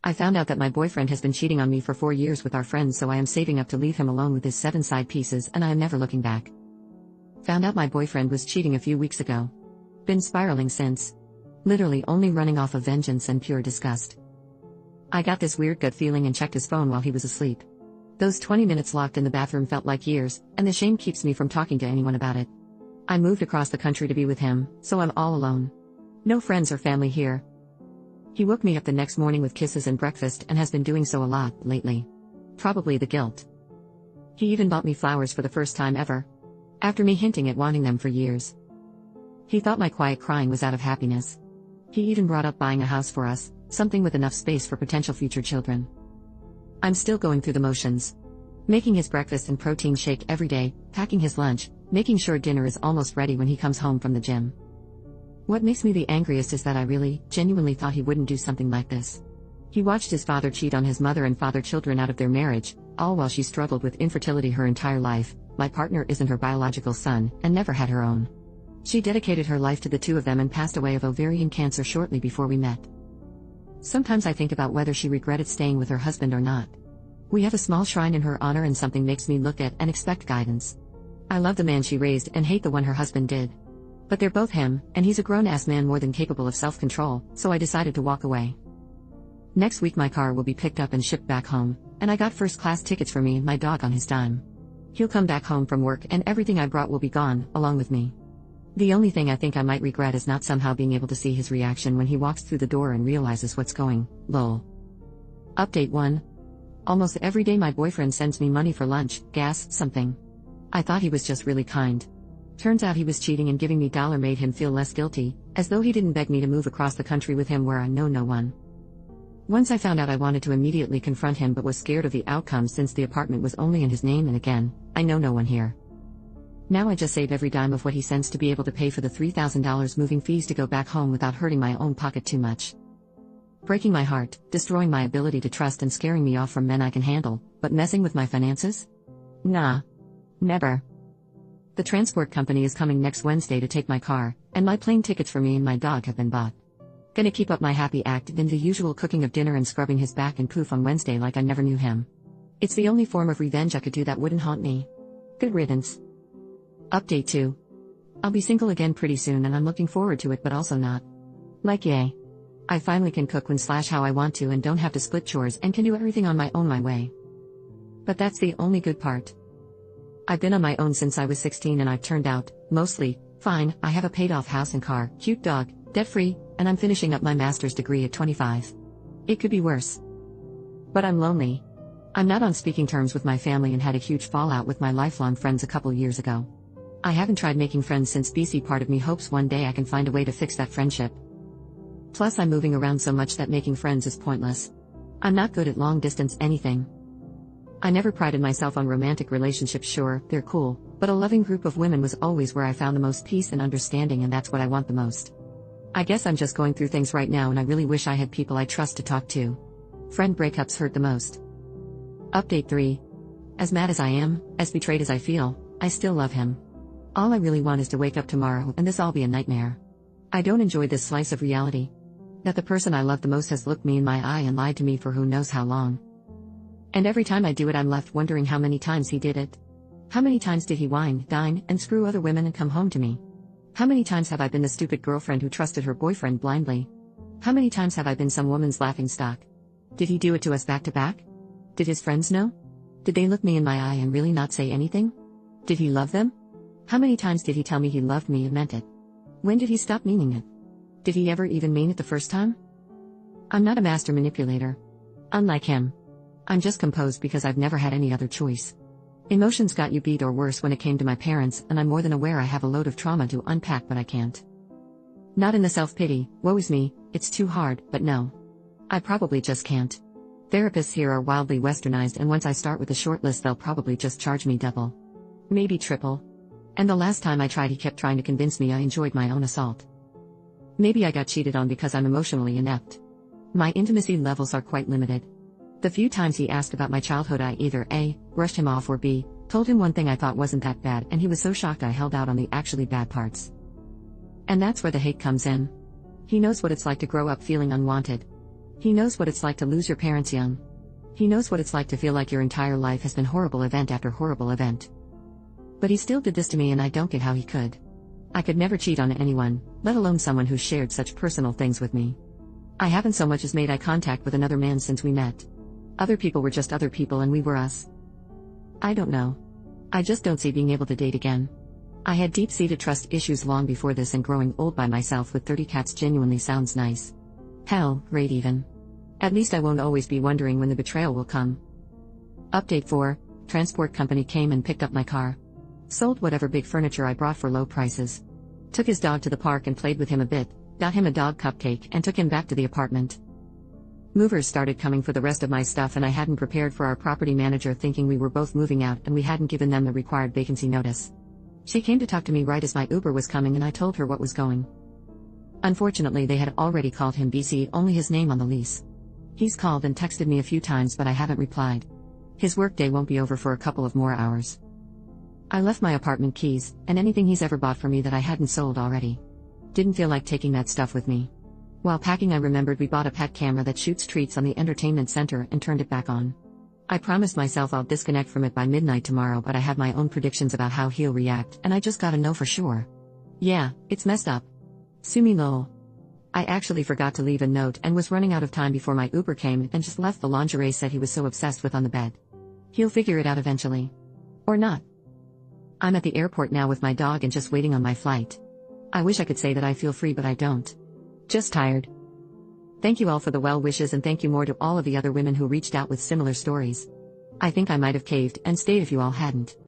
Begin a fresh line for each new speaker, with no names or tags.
I found out that my boyfriend has been cheating on me for 4 years with our friends, so I am saving up to leave him alone with his 7 side pieces, and I am never looking back. Found out my boyfriend was cheating a few weeks ago. Been spiraling since. Literally only running off of vengeance and pure disgust. I got this weird gut feeling and checked his phone while he was asleep. Those 20 minutes locked in the bathroom felt like years, and the shame keeps me from talking to anyone about it. I moved across the country to be with him, so I'm all alone. No friends or family here. He woke me up the next morning with kisses and breakfast and has been doing so a lot lately. Probably the guilt. He even bought me flowers for the first time ever. After me hinting at wanting them for years. He thought my quiet crying was out of happiness. He even brought up buying a house for us, something with enough space for potential future children. I'm still going through the motions. Making his breakfast and protein shake every day, packing his lunch, making sure dinner is almost ready when he comes home from the gym. What makes me the angriest is that I really, genuinely thought he wouldn't do something like this. He watched his father cheat on his mother and father children out of their marriage, all while she struggled with infertility her entire life. My partner isn't her biological son, and never had her own. She dedicated her life to the two of them and passed away of ovarian cancer shortly before we met. Sometimes I think about whether she regretted staying with her husband or not. We have a small shrine in her honor, and something makes me look at and expect guidance. I love the man she raised and hate the one her husband did. But they're both him, and he's a grown-ass man more than capable of self-control, so I decided to walk away. Next week my car will be picked up and shipped back home, and I got first-class tickets for me and my dog on his dime. He'll come back home from work and everything I brought will be gone, along with me. The only thing I think I might regret is not somehow being able to see his reaction when he walks through the door and realizes what's going, lol. Update 1. Almost every day my boyfriend sends me money for lunch, gas, something. I thought he was just really kind. Turns out he was cheating, and giving me dollar made him feel less guilty, as though he didn't beg me to move across the country with him where I know no one. Once I found out, I wanted to immediately confront him but was scared of the outcome since the apartment was only in his name, and again, I know no one here. Now I just save every dime of what he sends to be able to pay for the $3,000 moving fees to go back home without hurting my own pocket too much. Breaking my heart, destroying my ability to trust, and scaring me off from men I can handle, but messing with my finances? Nah. Never. The transport company is coming next Wednesday to take my car, and my plane tickets for me and my dog have been bought. Gonna keep up my happy act in the usual cooking of dinner and scrubbing his back and poof on Wednesday like I never knew him. It's the only form of revenge I could do that wouldn't haunt me. Good riddance. Update 2. I'll be single again pretty soon, and I'm looking forward to it, but also not. Like, yay. I finally can cook when/how I want to and don't have to split chores and can do everything on my own my way. But that's the only good part. I've been on my own since I was 16 and I've turned out, mostly, fine. I have a paid-off house and car, cute dog, debt-free, and I'm finishing up my master's degree at 25. It could be worse. But I'm lonely. I'm not on speaking terms with my family and had a huge fallout with my lifelong friends a couple years ago. I haven't tried making friends since BC. Part of me hopes one day I can find a way to fix that friendship. Plus I'm moving around so much that making friends is pointless. I'm not good at long-distance anything. I never prided myself on romantic relationships. Sure, they're cool, but a loving group of women was always where I found the most peace and understanding, and that's what I want the most. I guess I'm just going through things right now, and I really wish I had people I trust to talk to. Friend breakups hurt the most. Update 3. As mad as I am, as betrayed as I feel, I still love him. All I really want is to wake up tomorrow and this all be a nightmare. I don't enjoy this slice of reality. That the person I love the most has looked me in my eye and lied to me for who knows how long. And every time I do it, I'm left wondering how many times he did it. How many times did he wine, dine, and screw other women and come home to me? How many times have I been the stupid girlfriend who trusted her boyfriend blindly? How many times have I been some woman's laughingstock? Did he do it to us back to back? Did his friends know? Did they look me in my eye and really not say anything? Did he love them? How many times did he tell me he loved me and meant it? When did he stop meaning it? Did he ever even mean it the first time? I'm not a master manipulator. Unlike him. I'm just composed because I've never had any other choice. Emotions got you beat or worse when it came to my parents, and I'm more than aware I have a load of trauma to unpack, but I can't. Not in the self-pity, woe is me, it's too hard, but no. I probably just can't. Therapists here are wildly westernized, and once I start with a short list they'll probably just charge me double. Maybe triple. And the last time I tried he kept trying to convince me I enjoyed my own assault. Maybe I got cheated on because I'm emotionally inept. My intimacy levels are quite limited. The few times he asked about my childhood I either A, brushed him off, or B, told him one thing I thought wasn't that bad, and he was so shocked I held out on the actually bad parts. And that's where the hate comes in. He knows what it's like to grow up feeling unwanted. He knows what it's like to lose your parents young. He knows what it's like to feel like your entire life has been horrible event after horrible event. But he still did this to me and I don't get how he could. I could never cheat on anyone, let alone someone who shared such personal things with me. I haven't so much as made eye contact with another man since we met. Other people were just other people and we were us. I don't know. I just don't see being able to date again. I had deep-seated trust issues long before this, and growing old by myself with 30 cats genuinely sounds nice. Hell, great even. At least I won't always be wondering when the betrayal will come. Update 4, transport company came and picked up my car. Sold whatever big furniture I brought for low prices. Took his dog to the park and played with him a bit, got him a dog cupcake and took him back to the apartment. Movers started coming for the rest of my stuff and I hadn't prepared for our property manager, thinking we were both moving out and we hadn't given them the required vacancy notice. She came to talk to me right as my Uber was coming and I told her what was going. Unfortunately they had already called him BC, only his name on the lease. He's called and texted me a few times but I haven't replied. His workday won't be over for a couple of more hours. I left my apartment keys, and anything he's ever bought for me that I hadn't sold already. Didn't feel like taking that stuff with me. While packing I remembered we bought a pet camera that shoots treats on the entertainment center and turned it back on. I promised myself I'll disconnect from it by midnight tomorrow, but I have my own predictions about how he'll react and I just gotta know for sure. Yeah, it's messed up. Sue me lol. I actually forgot to leave a note and was running out of time before my Uber came and just left the lingerie set he was so obsessed with on the bed. He'll figure it out eventually. Or not. I'm at the airport now with my dog and just waiting on my flight. I wish I could say that I feel free but I don't. Just tired. Thank you all for the well wishes and thank you more to all of the other women who reached out with similar stories. I think I might have caved and stayed if you all hadn't.